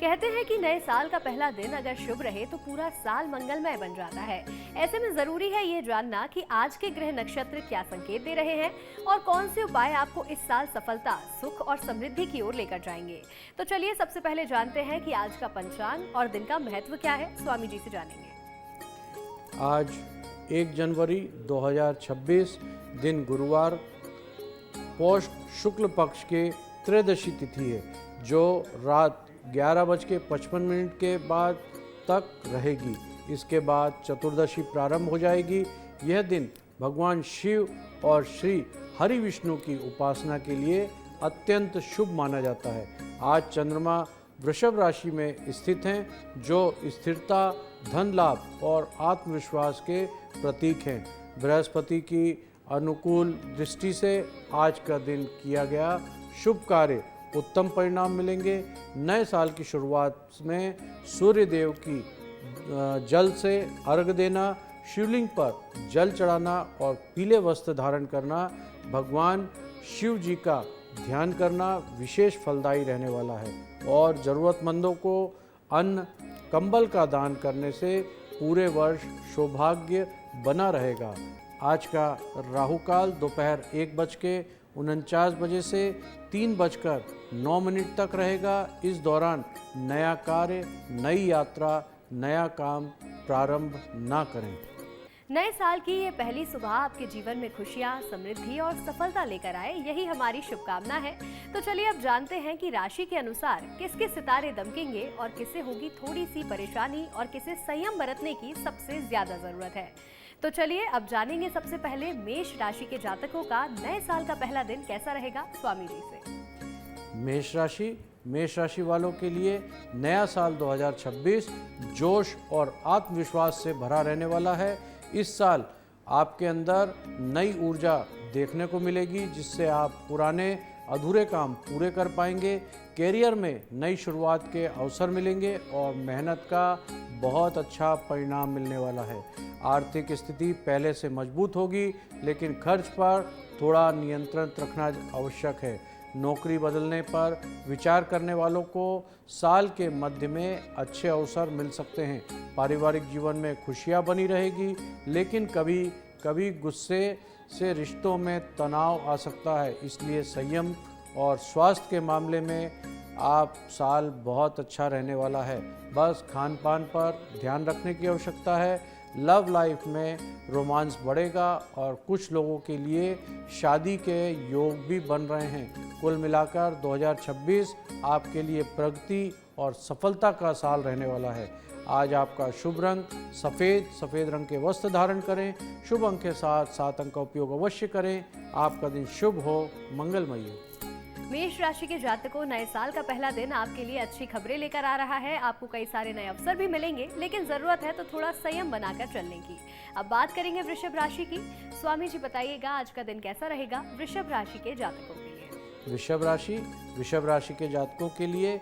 कहते हैं कि नए साल का पहला दिन अगर शुभ रहे तो पूरा साल मंगलमय बन जाता है। ऐसे में जरूरी है ये जानना कि आज के ग्रह नक्षत्र क्या संकेत दे रहे हैं और कौन से उपाय आपको इस साल सफलता, सुख और समृद्धि की ओर लेकर जाएंगे। तो चलिए सबसे पहले जानते हैं कि आज का पंचांग और दिन का महत्व क्या है। स्वामी जी से जानेंगे। आज 1 जनवरी 2026 दिन गुरुवार, पौष शुक्ल पक्ष के त्रयोदशी तिथि है, जो रात 11:55 के बाद तक रहेगी। इसके बाद चतुर्दशी प्रारंभ हो जाएगी। यह दिन भगवान शिव और श्री हरि विष्णु की उपासना के लिए अत्यंत शुभ माना जाता है। आज चंद्रमा वृषभ राशि में स्थित हैं, जो स्थिरता, धन लाभ और आत्मविश्वास के प्रतीक हैं। बृहस्पति की अनुकूल दृष्टि से आज का दिन किया गया शुभ कार्य उत्तम परिणाम मिलेंगे। नए साल की शुरुआत में सूर्य देव की जल से अर्घ देना, शिवलिंग पर जल चढ़ाना और पीले वस्त्र धारण करना, भगवान शिव जी का ध्यान करना विशेष फलदायी रहने वाला है। और ज़रूरतमंदों को अन्न, कंबल का दान करने से पूरे वर्ष सौभाग्य बना रहेगा। आज का राहु काल दोपहर 1:49 से 3:09 तक रहेगा। इस दौरान नया कार्य, नई यात्रा, नया काम प्रारंभ ना करें। नए साल की ये पहली सुबह आपके जीवन में खुशियां, समृद्धि और सफलता लेकर आए, यही हमारी शुभकामना है। तो चलिए अब जानते हैं कि राशि के अनुसार किस किस सितारे दमकेंगे और किसे होगी थोड़ी सी परेशानी और किसे संयम बरतने की सबसे ज्यादा जरूरत है। तो चलिए अब जानेंगे सबसे पहले मेष राशि के जातकों का नए साल का पहला दिन कैसा रहेगा। स्वामी जी से। मेष राशि वालों के लिए नया साल 2026 जोश और आत्मविश्वास से भरा रहने वाला है। इस साल आपके अंदर नई ऊर्जा देखने को मिलेगी, जिससे आप पुराने अधूरे काम पूरे कर पाएंगे। कैरियर में नई शुरुआत के अवसर मिलेंगे और मेहनत का बहुत अच्छा परिणाम मिलने वाला है। आर्थिक स्थिति पहले से मजबूत होगी, लेकिन खर्च पर थोड़ा नियंत्रण रखना आवश्यक है। नौकरी बदलने पर विचार करने वालों को साल के मध्य में अच्छे अवसर मिल सकते हैं। पारिवारिक जीवन में खुशियां बनी रहेगी, लेकिन कभी कभी गुस्से से रिश्तों में तनाव आ सकता है। इसलिए संयम और स्वास्थ्य के मामले में आप साल बहुत अच्छा रहने वाला है। बस खान पान पर ध्यान रखने की आवश्यकता है। लव लाइफ में रोमांस बढ़ेगा और कुछ लोगों के लिए शादी के योग भी बन रहे हैं। कुल मिलाकर 2026 आपके लिए प्रगति और सफलता का साल रहने वाला है। आज आपका शुभ रंग सफ़ेद रंग के वस्त्र धारण करें। शुभ अंक के साथ 7 अंक का उपयोग अवश्य करें। आपका दिन शुभ हो, मंगलमय हो। मेष राशि के जातकों, नए साल का पहला दिन आपके लिए अच्छी खबरें लेकर आ रहा है। आपको कई सारे नए अवसर भी मिलेंगे, लेकिन जरूरत है तो थोड़ा संयम बनाकर चलने की। अब बात करेंगे वृषभ राशि की। स्वामी जी बताइएगा आज का दिन कैसा रहेगा वृषभ राशि के जातकों के लिए। वृषभ राशि के जातकों के लिए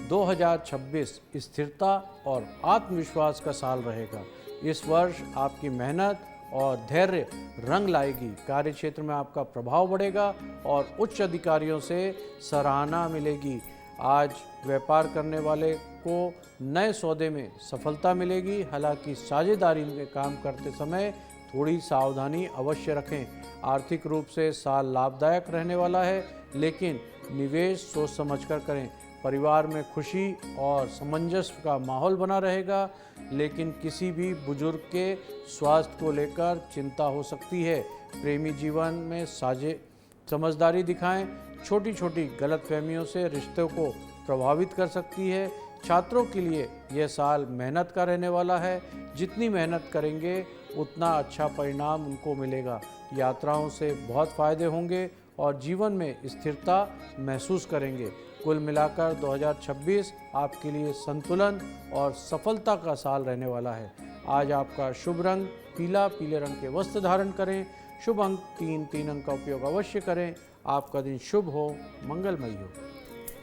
2026 स्थिरता और आत्मविश्वास का साल रहेगा। इस वर्ष आपकी मेहनत और धैर्य रंग लाएगी। कार्य क्षेत्र में आपका प्रभाव बढ़ेगा और उच्च अधिकारियों से सराहना मिलेगी। आज व्यापार करने वाले को नए सौदे में सफलता मिलेगी। हालांकि साझेदारी में काम करते समय थोड़ी सावधानी अवश्य रखें। आर्थिक रूप से साल लाभदायक रहने वाला है, लेकिन निवेश सोच समझकर करें। परिवार में खुशी और सामंजस्य का माहौल बना रहेगा, लेकिन किसी भी बुजुर्ग के स्वास्थ्य को लेकर चिंता हो सकती है। प्रेमी जीवन में समझदारी दिखाएं। छोटी छोटी गलतफहमियों से रिश्तों को प्रभावित कर सकती है। छात्रों के लिए यह साल मेहनत का रहने वाला है। जितनी मेहनत करेंगे उतना अच्छा परिणाम उनको मिलेगा। यात्राओं से बहुत फायदे होंगे और जीवन में स्थिरता महसूस करेंगे। कुल मिलाकर 2026 आपके लिए संतुलन और सफलता का साल रहने वाला है। आज आपका शुभ रंग पीले रंग के वस्त्र धारण करें। शुभ अंक 3 अंक का उपयोग अवश्य करें। आपका दिन शुभ हो, मंगलमय हो।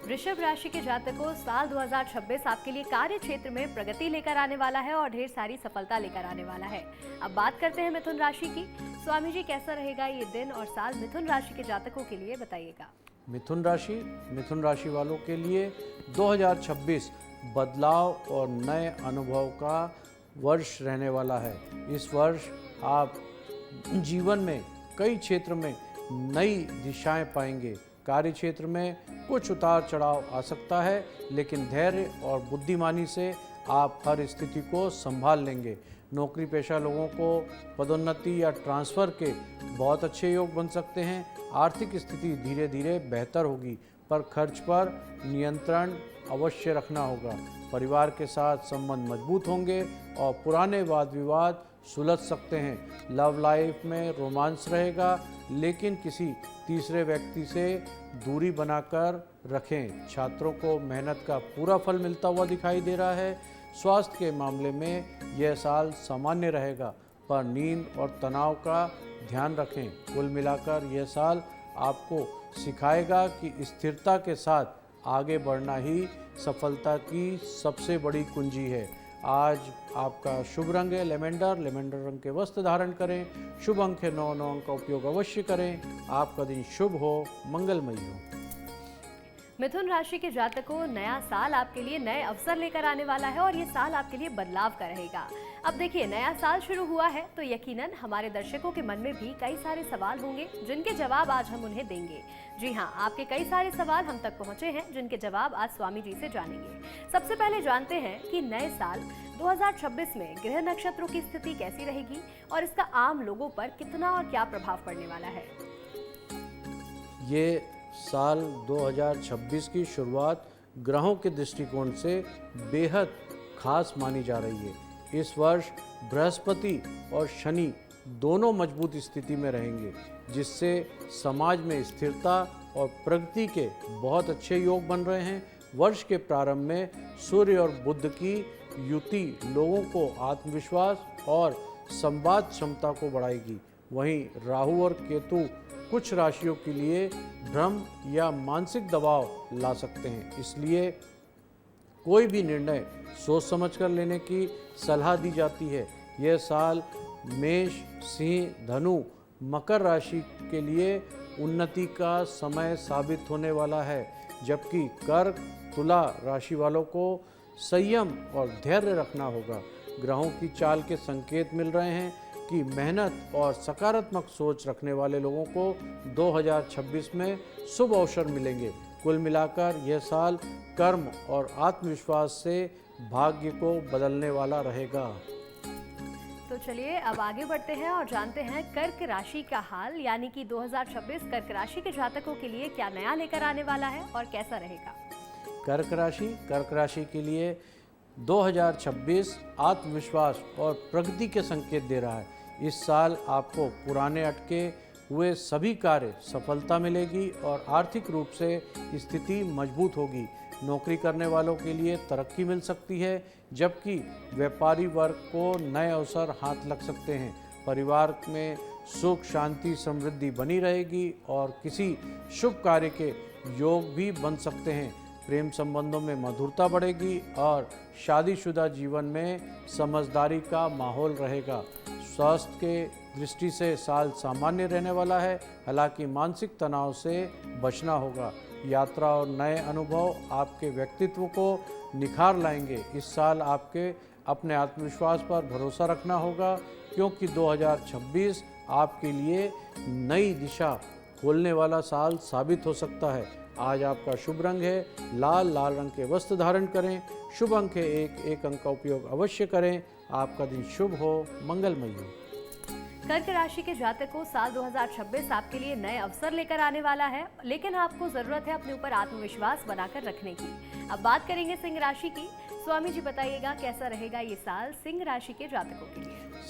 वृषभ राशि के जातकों, साल 2026 आपके लिए कार्य क्षेत्र में प्रगति लेकर आने वाला है और ढेर सारी सफलता लेकर आने वाला है। अब बात करते हैं मिथुन राशि की। स्वामी जी कैसा रहेगा ये दिन और साल मिथुन राशि के जातकों के लिए बताइएगा। मिथुन राशि वालों के लिए 2026 बदलाव और नए अनुभव का वर्ष रहने वाला है। इस वर्ष आप जीवन में कई क्षेत्र में नई दिशाएं पाएंगे। कार्य क्षेत्र में कुछ उतार चढ़ाव आ सकता है, लेकिन धैर्य और बुद्धिमानी से आप हर स्थिति को संभाल लेंगे। नौकरी पेशा लोगों को पदोन्नति या ट्रांसफ़र के बहुत अच्छे योग बन सकते हैं। आर्थिक स्थिति धीरे धीरे बेहतर होगी, पर खर्च पर नियंत्रण अवश्य रखना होगा। परिवार के साथ संबंध मजबूत होंगे और पुराने वाद विवाद सुलझ सकते हैं। लव लाइफ में रोमांस रहेगा, लेकिन किसी तीसरे व्यक्ति से दूरी बनाकर रखें। छात्रों को मेहनत का पूरा फल मिलता हुआ दिखाई दे रहा है। स्वास्थ्य के मामले में यह साल सामान्य रहेगा, पर नींद और तनाव का ध्यान रखें। कुल मिलाकर यह साल आपको सिखाएगा कि स्थिरता के साथ आगे बढ़ना ही सफलता की सबसे बड़ी कुंजी है। आज आपका शुभ रंग है लेवेंडर। लेवेंडर रंग के वस्त्र धारण करें। शुभ अंक है 9। 9 अंक का उपयोग अवश्य करें। आपका दिन शुभ हो, मंगलमयी हो। मिथुन राशि के जातकों, नया साल आपके लिए नए अवसर लेकर आने वाला है और ये साल आपके लिए बदलाव का रहेगा। अब देखिए, नया साल शुरू हुआ है तो यकीनन हमारे दर्शकों के मन में भी कई सारे सवाल होंगे, जिनके जवाब आज हम उन्हें देंगे। जी हाँ, आपके कई सारे सवाल हम तक पहुंचे हैं, जिनके जवाब आज स्वामी जी से जानेंगे। सबसे पहले जानते हैं कि नए साल 2026 में ग्रह नक्षत्रों की स्थिति कैसी रहेगी और इसका आम लोगों पर कितना और क्या प्रभाव पड़ने वाला है। ये साल 2026 की शुरुआत ग्रहों के दृष्टिकोण से बेहद खास मानी जा रही है। इस वर्ष बृहस्पति और शनि दोनों मजबूत स्थिति में रहेंगे, जिससे समाज में स्थिरता और प्रगति के बहुत अच्छे योग बन रहे हैं। वर्ष के प्रारंभ में सूर्य और बुध की युति लोगों को आत्मविश्वास और संवाद क्षमता को बढ़ाएगी। वहीं राहु और केतु कुछ राशियों के लिए भ्रम या मानसिक दबाव ला सकते हैं, इसलिए कोई भी निर्णय सोच समझकर लेने की सलाह दी जाती है। यह साल मेष, सिंह, धनु, मकर राशि के लिए उन्नति का समय साबित होने वाला है, जबकि कर्क, तुला राशि वालों को संयम और धैर्य रखना होगा। ग्रहों की चाल के संकेत मिल रहे हैं कि मेहनत और सकारात्मक सोच रखने वाले लोगों को 2026 में शुभ अवसर मिलेंगे। कुल मिलाकर यह साल कर्म और आत्मविश्वास से भाग्य को बदलने वाला रहेगा। तो चलिए अब आगे बढ़ते हैं और जानते हैं कर्क राशि का हाल, यानी कि 2026 कर्क राशि के जातकों के लिए क्या नया लेकर आने वाला है और कैसा रहेगा। कर्क राशि के लिए 2026 आत्मविश्वास और प्रगति के संकेत दे रहा है। इस साल आपको पुराने अटके हुए सभी कार्य सफलता मिलेगी और आर्थिक रूप से स्थिति मजबूत होगी। नौकरी करने वालों के लिए तरक्की मिल सकती है, जबकि व्यापारी वर्ग को नए अवसर हाथ लग सकते हैं। परिवार में सुख, शांति, समृद्धि बनी रहेगी और किसी शुभ कार्य के योग भी बन सकते हैं। प्रेम संबंधों में मधुरता बढ़ेगी और शादीशुदा जीवन में समझदारी का माहौल रहेगा। स्वास्थ्य के दृष्टि से साल सामान्य रहने वाला है, हालांकि मानसिक तनाव से बचना होगा। यात्रा और नए अनुभव आपके व्यक्तित्व को निखार लाएंगे। इस साल आपके अपने आत्मविश्वास पर भरोसा रखना होगा, क्योंकि 2026 आपके लिए नई दिशा खोलने वाला साल साबित हो सकता है। आज आपका शुभ रंग है लाल रंग के वस्त्र धारण करें। शुभ अंक है 1। 1 अंक का उपयोग अवश्य करें। आपका दिन शुभ हो, मंगलमयी हो। कर्क राशि के जातकों, साल 2026 आपके लिए नए अवसर लेकर आने वाला है, लेकिन आपको जरूरत है अपने ऊपर आत्मविश्वास बनाकर रखने की। अब बात करेंगे सिंह राशि की। स्वामी जी बताइएगा कैसा रहेगा ये साल सिंह राशि के जातकों के लिए।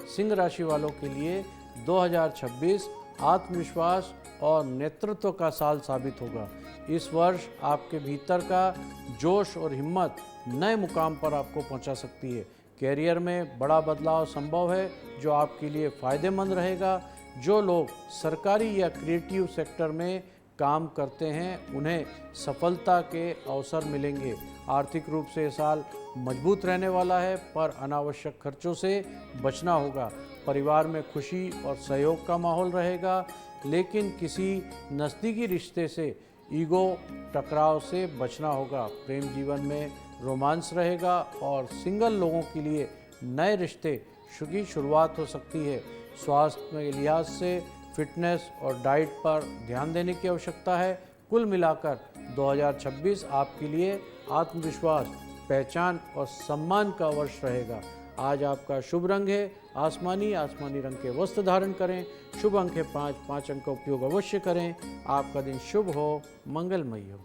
सिंह राशि वालों के लिए 2026 आत्मविश्वास और नेतृत्व का साल साबित होगा। इस वर्ष आपके भीतर का जोश और हिम्मत नए मुकाम पर आपको पहुंचा सकती है। कैरियर में बड़ा बदलाव संभव है, जो आपके लिए फ़ायदेमंद रहेगा। जो लोग सरकारी या क्रिएटिव सेक्टर में काम करते हैं, उन्हें सफलता के अवसर मिलेंगे। आर्थिक रूप से साल मजबूत रहने वाला है, पर अनावश्यक खर्चों से बचना होगा। परिवार में खुशी और सहयोग का माहौल रहेगा, लेकिन किसी नज़दीकी रिश्ते से ईगो टकराव से बचना होगा। प्रेम जीवन में रोमांस रहेगा और सिंगल लोगों के लिए नए रिश्ते की शुरुआत हो सकती है। स्वास्थ्य के लिहाज से फिटनेस और डाइट पर ध्यान देने की आवश्यकता है। कुल मिलाकर 2026 आपके लिए आत्मविश्वास, पहचान और सम्मान का वर्ष रहेगा। आज आपका शुभ रंग है आसमानी रंग के वस्त्र धारण करें। शुभ अंक है 5 अंक का उपयोग अवश्य करें। आपका दिन शुभ हो, मंगलमय हो।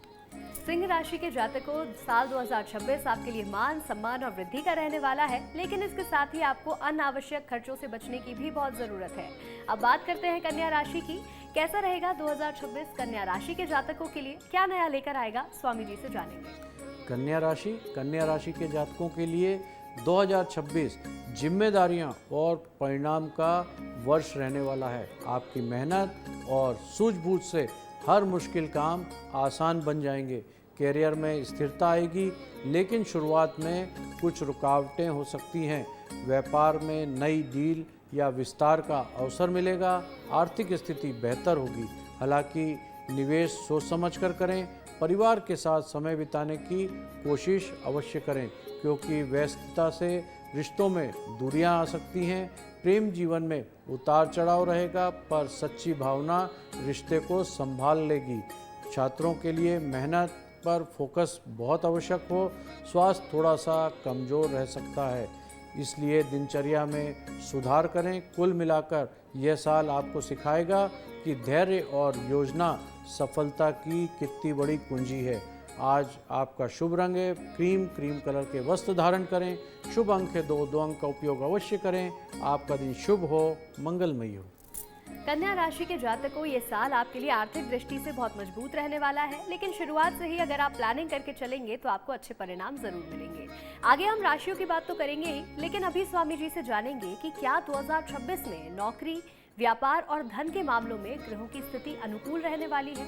सिंह राशि के जातकों, साल 2026 आपके लिए मान, सम्मान और वृद्धि का रहने वाला है, लेकिन इसके साथ ही आपको अनावश्यक खर्चों से बचने की भी बहुत जरूरत है। अब बात करते हैं कन्या राशि की। कैसा रहेगा 2026 कन्या राशि के जातकों के लिए? क्या नया लेकर आएगा, स्वामी जी से जानेंगे। कन्या राशि के जातकों के लिए 2026 जिम्मेदारियां और परिणाम का वर्ष रहने वाला है। आपकी मेहनत और सूझबूझ से हर मुश्किल काम आसान बन जाएंगे। कैरियर में स्थिरता आएगी, लेकिन शुरुआत में कुछ रुकावटें हो सकती हैं। व्यापार में नई डील या विस्तार का अवसर मिलेगा। आर्थिक स्थिति बेहतर होगी, हालांकि निवेश सोच समझकर करें। परिवार के साथ समय बिताने की कोशिश अवश्य करें, क्योंकि व्यस्तता से रिश्तों में दूरियां आ सकती हैं। प्रेम जीवन में उतार चढ़ाव रहेगा, पर सच्ची भावना रिश्ते को संभाल लेगी। छात्रों के लिए मेहनत पर फोकस बहुत आवश्यक हो। स्वास्थ्य थोड़ा सा कमज़ोर रह सकता है, इसलिए दिनचर्या में सुधार करें। कुल मिलाकर यह साल आपको सिखाएगा कि धैर्य और योजना सफलता की कितनी बड़ी कुंजी है। आज आपका शुभ रंग है क्रीम कलर के वस्त्र धारण करें। शुभ अंक है 2 अंक का उपयोग अवश्य करें। आपका दिन शुभ हो, मंगलमय हो। कन्या राशि के जातकों, ये साल आपके लिए आर्थिक दृष्टि से बहुत मजबूत रहने वाला है, लेकिन शुरुआत से ही अगर आप प्लानिंग करके चलेंगे तो आपको अच्छे परिणाम जरूर मिलेंगे। आगे हम राशियों की बात तो करेंगे ही, लेकिन अभी स्वामी जी से जानेंगे कि क्या 2026 में नौकरी, व्यापार और धन के मामलों में ग्रहों की स्थिति अनुकूल रहने वाली है।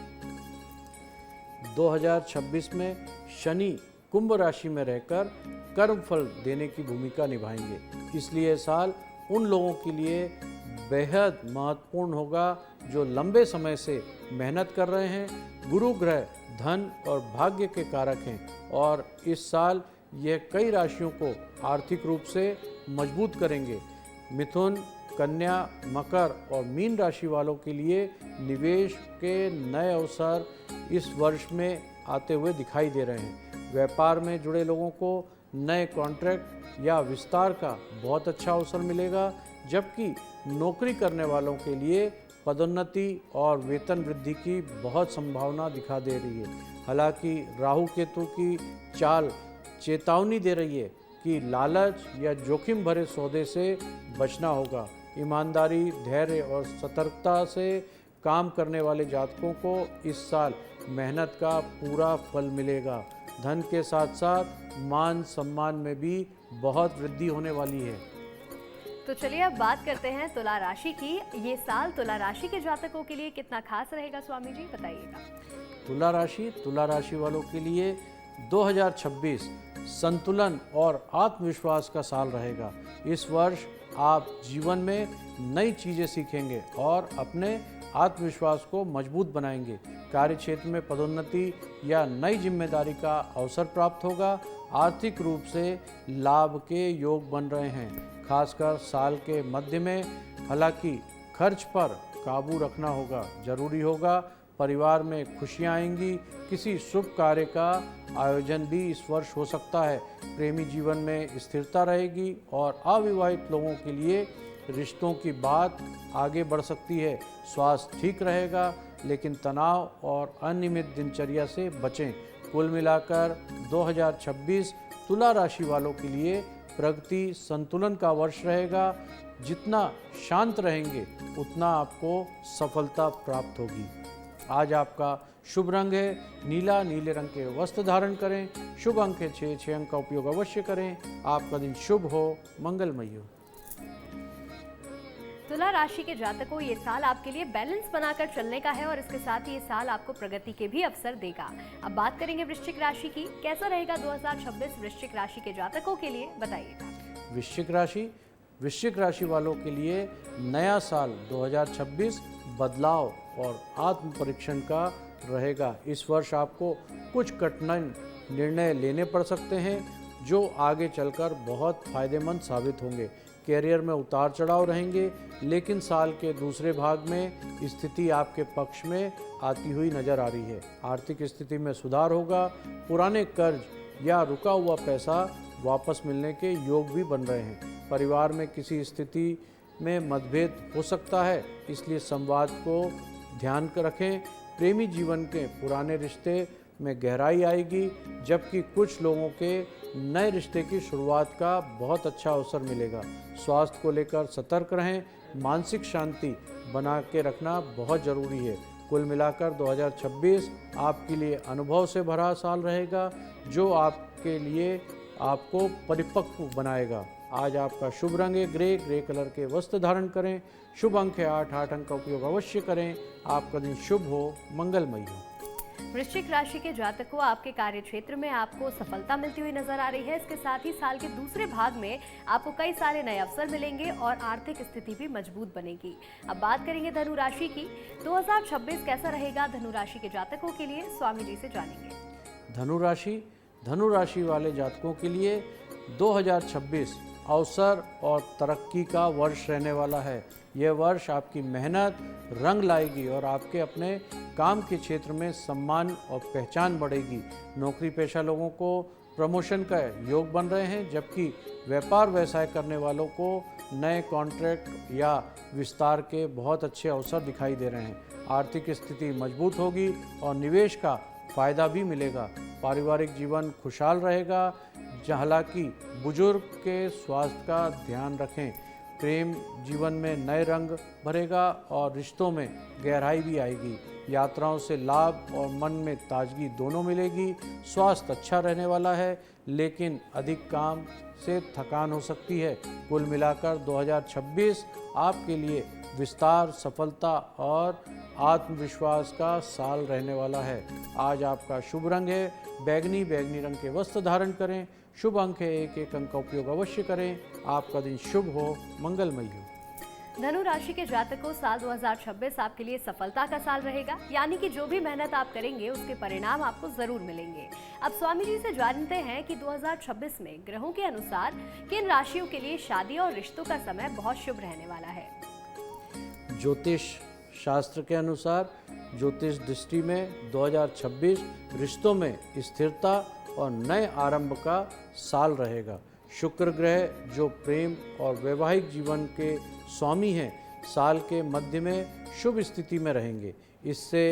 2026 में शनि कुंभ राशि में रहकर कर्म फल देने की भूमिका निभाएंगे, इसलिए साल उन लोगों के लिए बेहद महत्वपूर्ण होगा जो लंबे समय से मेहनत कर रहे हैं। गुरु ग्रह धन और भाग्य के कारक हैं और इस साल यह कई राशियों को आर्थिक रूप से मजबूत करेंगे। मिथुन, कन्या, मकर और मीन राशि वालों के लिए निवेश के नए अवसर इस वर्ष में आते हुए दिखाई दे रहे हैं। व्यापार में जुड़े लोगों को नए कॉन्ट्रैक्ट या विस्तार का बहुत अच्छा अवसर मिलेगा, जबकि नौकरी करने वालों के लिए पदोन्नति और वेतन वृद्धि की बहुत संभावना दिखा दे रही है। हालांकि राहु केतु की चाल चेतावनी दे रही है कि लालच या जोखिम भरे सौदे से बचना होगा। ईमानदारी, धैर्य और सतर्कता से काम करने वाले जातकों को इस साल मेहनत का पूरा फल मिलेगा। धन के साथ साथ मान सम्मान में भी बहुत वृद्धि होने वाली है। तो चलिए अब बात करते हैं तुला राशि की। ये साल तुला राशि के जातकों के लिए कितना खास रहेगा, स्वामी जी बताइएगा। तुला राशि वालों के लिए 2026 संतुलन और आत्मविश्वास का साल रहेगा। इस वर्ष आप जीवन में नई चीज़ें सीखेंगे और अपने आत्मविश्वास को मजबूत बनाएंगे। कार्य क्षेत्र में पदोन्नति या नई जिम्मेदारी का अवसर प्राप्त होगा। आर्थिक रूप से लाभ के योग बन रहे हैं, खासकर साल के मध्य में। हालांकि खर्च पर काबू रखना होगा, जरूरी होगा। परिवार में खुशियां आएंगी। किसी शुभ कार्य का आयोजन भी इस वर्ष हो सकता है। प्रेमी जीवन में स्थिरता रहेगी और अविवाहित लोगों के लिए रिश्तों की बात आगे बढ़ सकती है। स्वास्थ्य ठीक रहेगा, लेकिन तनाव और अनियमित दिनचर्या से बचें। कुल मिलाकर 2026 तुला राशि वालों के लिए प्रगति संतुलन का वर्ष रहेगा। जितना शांत रहेंगे उतना आपको सफलता प्राप्त होगी। आज आपका शुभ रंग है नीले रंग के वस्त्र धारण करें। शुभ अंक है 6 अंक का उपयोग अवश्य करें। आपका दिन शुभ हो, मंगलमय हो। तुला राशि के जातकों, ये साल आपके लिए बैलेंस बनाकर चलने का है और इसके साथ ही ये साल आपको प्रगति के भी अवसर देगा। अब बात करेंगे वृश्चिक राशि की। कैसा रहेगा 2026 वृश्चिक राशि के जातकों के लिए, बताइएगा। वृश्चिक राशि वालों के लिए नया साल 2026 बदलाव और आत्म परीक्षण का रहेगा। इस वर्ष आपको कुछ कठिन निर्णय लेने पड़ सकते हैं जो आगे चलकर बहुत फायदेमंद साबित होंगे। कैरियर में उतार चढ़ाव रहेंगे, लेकिन साल के दूसरे भाग में स्थिति आपके पक्ष में आती हुई नजर आ रही है। आर्थिक स्थिति में सुधार होगा। पुराने कर्ज या रुका हुआ पैसा वापस मिलने के योग भी बन रहे हैं। परिवार में किसी स्थिति में मतभेद हो सकता है, इसलिए संवाद को ध्यान कर रखें। प्रेमी जीवन के पुराने रिश्ते में गहराई आएगी, जबकि कुछ लोगों के नए रिश्ते की शुरुआत का बहुत अच्छा अवसर मिलेगा। स्वास्थ्य को लेकर सतर्क रहें। मानसिक शांति बना के रखना बहुत ज़रूरी है। कुल मिलाकर 2026 आपके लिए अनुभव से भरा साल रहेगा, जो आपके लिए आपको परिपक्व बनाएगा। आज आपका शुभ रंग है ग्रे। ग्रे कलर के वस्त्र धारण करें। शुभ अंक है 8। 8 अंक का उपयोग अवश्य करें। आपका दिन शुभ हो, मंगलमय हो। वृश्चिक राशि के जातकों, आपके कार्य क्षेत्र में आपको सफलता मिलती हुई नजर आ रही है। इसके साथ ही साल के दूसरे भाग में आपको कई सारे नए अवसर मिलेंगे और आर्थिक स्थिति भी मजबूत बनेगी। अब बात करेंगे धनु राशि की। 2026 कैसा रहेगा धनु राशि के जातकों के लिए, स्वामी जी से जानेंगे। धनु राशि वाले जातकों के लिए 2026 अवसर और तरक्की का वर्ष रहने वाला है। यह वर्ष आपकी मेहनत रंग लाएगी और आपके अपने काम के क्षेत्र में सम्मान और पहचान बढ़ेगी। नौकरी पेशा लोगों को प्रमोशन का योग बन रहे हैं, जबकि व्यापार व्यवसाय करने वालों को नए कॉन्ट्रैक्ट या विस्तार के बहुत अच्छे अवसर दिखाई दे रहे हैं। आर्थिक स्थिति मजबूत होगी और निवेश का फायदा भी मिलेगा। पारिवारिक जीवन खुशहाल रहेगा। हालांकि बुजुर्ग के स्वास्थ्य का ध्यान रखें। प्रेम जीवन में नए रंग भरेगा और रिश्तों में गहराई भी आएगी। यात्राओं से लाभ और मन में ताजगी दोनों मिलेगी। स्वास्थ्य अच्छा रहने वाला है, लेकिन अधिक काम से थकान हो सकती है। कुल मिलाकर 2026 आपके लिए विस्तार, सफलता और आत्मविश्वास का साल रहने वाला है। आज आपका शुभ रंग है बैगनी। बैगनी रंग के वस्त्र धारण करें। शुभ अंक है 1। 1 अंक का उपयोग अवश्य करें। आपका दिन शुभ हो, मंगलमय हो। धनु राशि के जातकों, साल 2026 आपके लिए सफलता का साल रहेगा, यानी कि जो भी मेहनत आप करेंगे उसके परिणाम आपको जरूर मिलेंगे। अब स्वामी जी से जानते हैं कि 2026 में ग्रहों के अनुसार किन राशियों के लिए शादी और रिश्तों का समय बहुत शुभ रहने वाला है। ज्योतिष शास्त्र के अनुसार ज्योतिष दृष्टि में 2026 रिश्तों में स्थिरता और नए आरंभ का साल रहेगा। शुक्र ग्रह जो प्रेम और वैवाहिक जीवन के स्वामी हैं, साल के मध्य में शुभ स्थिति में रहेंगे। इससे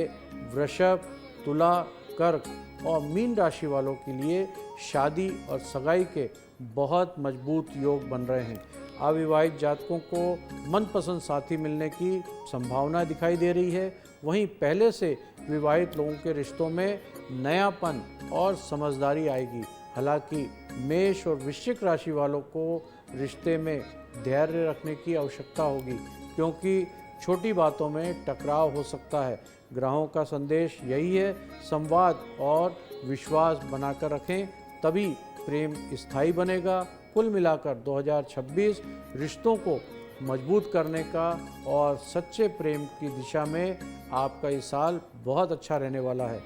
वृषभ, तुला, कर्क और मीन राशि वालों के लिए शादी और सगाई के बहुत मजबूत योग बन रहे हैं। अविवाहित जातकों को मनपसंद साथी मिलने की संभावना दिखाई दे रही है। वहीं पहले से विवाहित लोगों के रिश्तों में नयापन और समझदारी आएगी। हालांकि मेष और वृश्चिक राशि वालों को रिश्ते में धैर्य रखने की आवश्यकता होगी, क्योंकि छोटी बातों में टकराव हो सकता है। ग्रहों का संदेश यही है, संवाद और विश्वास बनाकर रखें, तभी प्रेम स्थायी बनेगा। कुल मिलाकर 2026 रिश्तों को मजबूत करने का और सच्चे प्रेम की दिशा में आपका ये साल बहुत अच्छा रहने वाला है।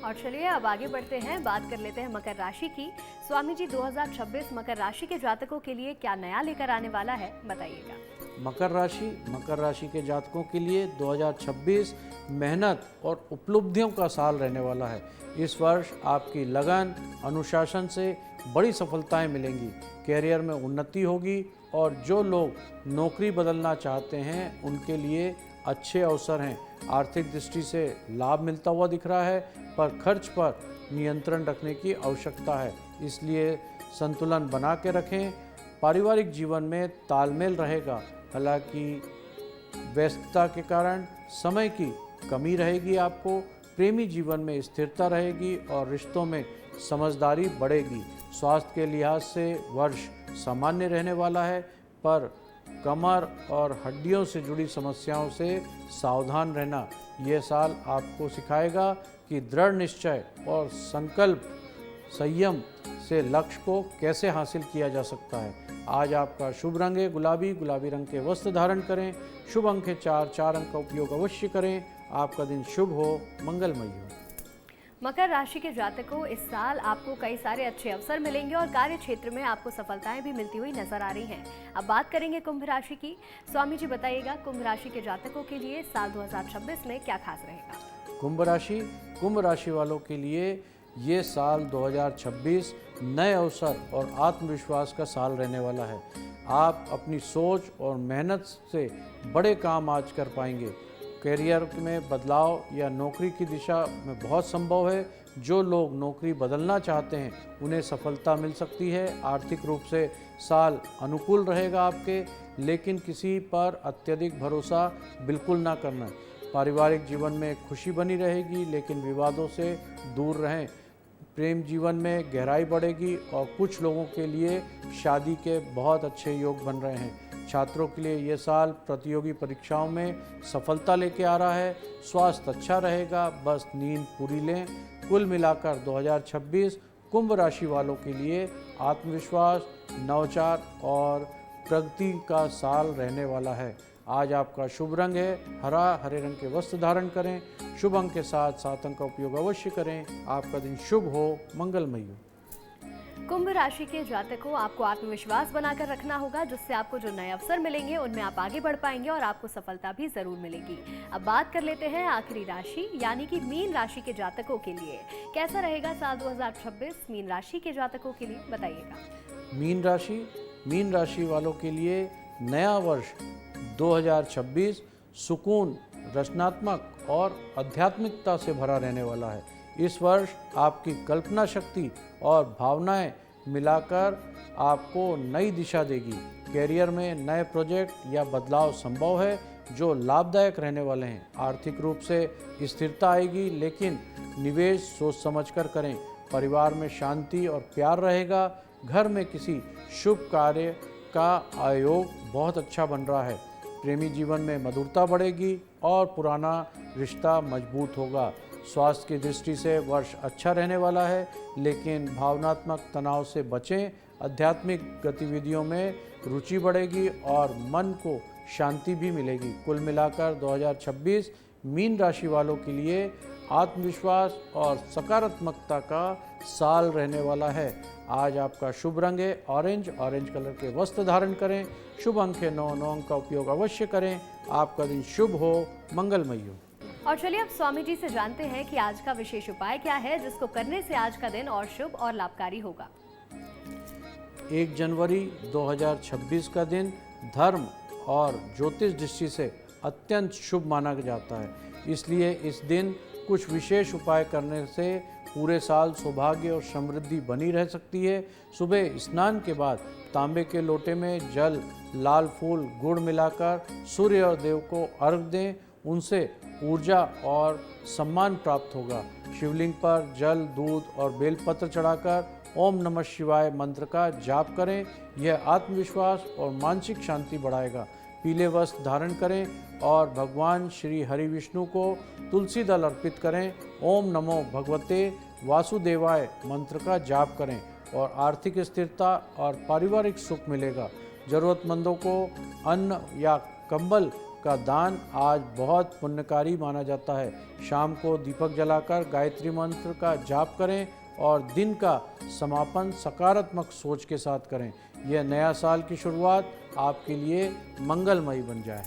और चलिए अब आगे बढ़ते हैं, बात कर लेते हैं मकर राशि की। स्वामी जी 2026 मकर राशि के जातकों के लिए क्या नया लेकर आने वाला है, बताइएगा। मकर राशि के जातकों के लिए 2026 मेहनत और उपलब्धियों का साल रहने वाला है। इस वर्ष आपकी लगन, अनुशासन से बड़ी सफलताएं मिलेंगी। कैरियर में उन्नति होगी और जो लोग नौकरी बदलना चाहते हैं उनके लिए अच्छे अवसर हैं। आर्थिक दृष्टि से लाभ मिलता हुआ दिख रहा है, पर खर्च पर नियंत्रण रखने की आवश्यकता है, इसलिए संतुलन बना के रखें। पारिवारिक जीवन में तालमेल रहेगा, हालांकि व्यस्तता के कारण समय की कमी रहेगी। आपको प्रेमी जीवन में स्थिरता रहेगी और रिश्तों में समझदारी बढ़ेगी। स्वास्थ्य के लिहाज से वर्ष सामान्य रहने वाला है, पर कमर और हड्डियों से जुड़ी समस्याओं से सावधान रहना यह साल आपको सिखाएगा कि दृढ़ निश्चय और संकल्प, संयम से लक्ष्य को कैसे हासिल किया जा सकता है। आज आपका शुभ रंग है गुलाबी। गुलाबी रंग के वस्त्र धारण करें। शुभ अंक है 4। 4 अंक का उपयोग अवश्य करें। आपका दिन शुभ हो, मंगलमय हो। मकर राशि के जातकों, इस साल आपको कई सारे अच्छे अवसर मिलेंगे और कार्य क्षेत्र में आपको सफलताएं भी मिलती हुई नजर आ रही हैं। अब बात करेंगे कुंभ राशि की। स्वामी जी बताइएगा, कुंभ राशि के जातकों के लिए साल 2026 में क्या खास रहेगा? कुंभ राशि वालों के लिए ये साल 2026 नए अवसर और आत्मविश्वास का साल रहने वाला है। आप अपनी सोच और मेहनत से बड़े काम आज कर पाएंगे। करियर में बदलाव या नौकरी की दिशा में बहुत संभव है। जो लोग नौकरी बदलना चाहते हैं उन्हें सफलता मिल सकती है। आर्थिक रूप से साल अनुकूल रहेगा आपके, लेकिन किसी पर अत्यधिक भरोसा बिल्कुल ना करना। पारिवारिक जीवन में खुशी बनी रहेगी, लेकिन विवादों से दूर रहें। प्रेम जीवन में गहराई बढ़ेगी और कुछ लोगों के लिए शादी के बहुत अच्छे योग बन रहे हैं। छात्रों के लिए ये साल प्रतियोगी परीक्षाओं में सफलता लेके आ रहा है। स्वास्थ्य अच्छा रहेगा, बस नींद पूरी लें। कुल मिलाकर 2026 कुंभ राशि वालों के लिए आत्मविश्वास, नवाचार और प्रगति का साल रहने वाला है। आज आपका शुभ रंग है हरा। हरे रंग के वस्त्र धारण करें। शुभ अंक के साथ 7 अंक का उपयोग अवश्य करें। आपका दिन शुभ हो, मंगलमय हो। कुंभ राशि के जातकों, आपको आत्मविश्वास बनाकर रखना होगा, जिससे आपको जो नए अवसर मिलेंगे उनमें आप आगे बढ़ पाएंगे और आपको सफलता भी जरूर मिलेगी। अब बात कर लेते हैं आखिरी राशि यानी कि मीन राशि के जातकों के लिए। कैसा रहेगा साल 2026 मीन राशि के जातकों के लिए, बताइएगा। मीन राशि वालों के लिए नया वर्ष 2026 सुकून, रचनात्मक और आध्यात्मिकता से भरा रहने वाला है। इस वर्ष आपकी कल्पना शक्ति और भावनाएं मिलाकर आपको नई दिशा देगी। कैरियर में नए प्रोजेक्ट या बदलाव संभव है जो लाभदायक रहने वाले हैं। आर्थिक रूप से स्थिरता आएगी, लेकिन निवेश सोच समझकर करें। परिवार में शांति और प्यार रहेगा। घर में किसी शुभ कार्य का आयोग बहुत अच्छा बन रहा है। प्रेमी जीवन में मधुरता बढ़ेगी और पुराना रिश्ता मजबूत होगा। स्वास्थ्य की दृष्टि से वर्ष अच्छा रहने वाला है, लेकिन भावनात्मक तनाव से बचें। आध्यात्मिक गतिविधियों में रुचि बढ़ेगी और मन को शांति भी मिलेगी। कुल मिलाकर 2026 मीन राशि वालों के लिए आत्मविश्वास और सकारात्मकता का साल रहने वाला है। आज आपका शुभ रंग है ऑरेंज कलर के वस्त्र धारण करें। शुभ अंक है 9 अंक का उपयोग अवश्य करें। आपका दिन शुभ हो, मंगलमय हो। और चलिए अब स्वामी जी से जानते हैं कि आज का विशेष उपाय क्या है, जिसको करने से आज का दिन और शुभ और लाभकारी होगा। 1 जनवरी 2026 का दिन धर्म और ज्योतिष दृष्टि से अत्यंत शुभ माना जाता है। इसलिए इस दिन कुछ विशेष उपाय करने से पूरे साल सौभाग्य और समृद्धि बनी रह सकती है। सुबह स्नान के बाद तांबे के लोटे में जल, लाल फूल, गुड़ मिलाकर सूर्य और देव को अर्घ दें। उनसे ऊर्जा और सम्मान प्राप्त होगा। शिवलिंग पर जल, दूध और बेलपत्र चढ़ाकर ओम नमः शिवाय मंत्र का जाप करें। यह आत्मविश्वास और मानसिक शांति बढ़ाएगा। पीले वस्त्र धारण करें और भगवान श्री हरि विष्णु को तुलसी दल अर्पित करें। ओम नमो भगवते वासुदेवाय मंत्र का जाप करें और आर्थिक स्थिरता और पारिवारिक सुख मिलेगा। जरूरतमंदों को अन्न या कंबल का दान आज बहुत पुण्यकारी माना जाता है। शाम को दीपक जलाकर गायत्री मंत्र का जाप करें और दिन का समापन सकारात्मक सोच के साथ करें। यह नया साल की शुरुआत आपके लिए मंगलमयी बन जाए।